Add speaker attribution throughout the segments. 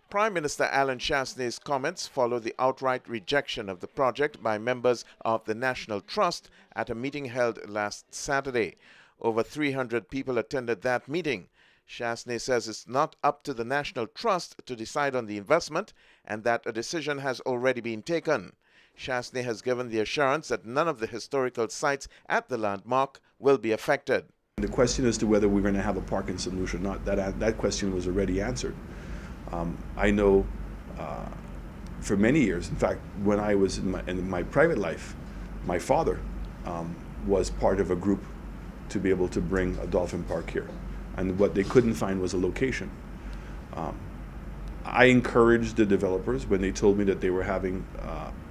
Speaker 1: Prime Minister Alan Chastain's comments follow the outright rejection of the project by members of the National Trust at a meeting held last Saturday. Over 300 people attended that meeting. Chastain says it's not up to the National Trust to decide on the investment and that a decision has already been taken. Chastain has given the assurance that none of the historical sites at the landmark will be affected.
Speaker 2: The question as to whether we're going to have a park in St. Lucia or not, that question was already answered. I know for many years, in fact, when I was in my private life, my father was part of a group to be able to bring a dolphin park here. And what they couldn't find was a location. I encouraged the developers when they told me that they were having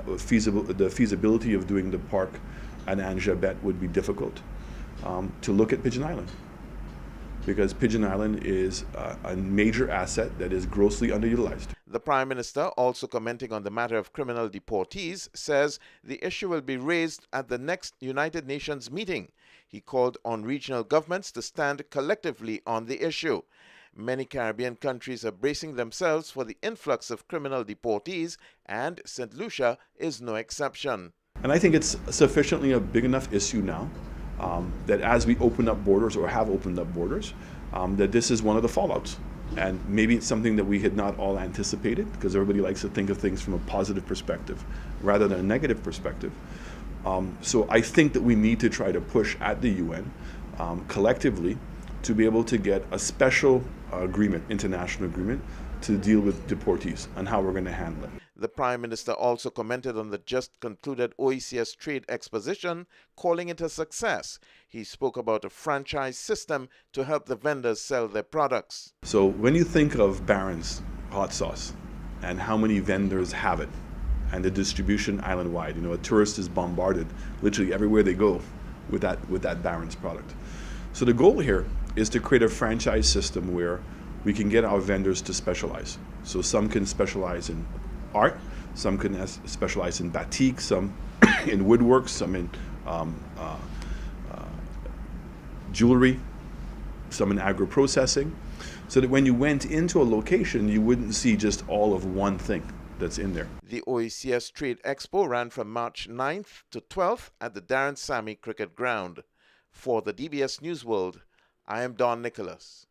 Speaker 2: the feasibility of doing the park at Anjabet would be difficult, to look at Pigeon Island. Because Pigeon Island is a major asset that is grossly underutilized.
Speaker 1: The Prime Minister, also commenting on the matter of criminal deportees, says the issue will be raised at the next United Nations meeting. He called on regional governments to stand collectively on the issue. Many Caribbean countries are bracing themselves for the influx of criminal deportees, and St. Lucia is no exception.
Speaker 2: And I think it's sufficiently a big enough issue now that as we open up borders or have opened up borders, that this is one of the fallouts. And maybe it's something that we had not all anticipated, because everybody likes to think of things from a positive perspective rather than a negative perspective. So I think that we need to try to push at the UN collectively to be able to get a special agreement, international agreement, to deal with deportees and how we're going to handle it.
Speaker 1: The Prime Minister also commented on the just concluded OECS Trade Exposition, calling it a success. He spoke about a franchise system to help the vendors sell their products.
Speaker 2: So when you think of Barron's hot sauce and how many vendors have it, and the distribution island-wide, a tourist is bombarded literally everywhere they go with that Barron's product. So the goal here is to create a franchise system where we can get our vendors to specialize. So some can specialize in art, some can specialize in batik, some in woodwork, some in jewelry, some in agro-processing, so that when you went into a location, you wouldn't see just all of one thing that's in there.
Speaker 1: The OECS Trade Expo ran from March 9th to 12th at the Darren Sammy Cricket Ground. For the DBS News World, I am Don Nicholas.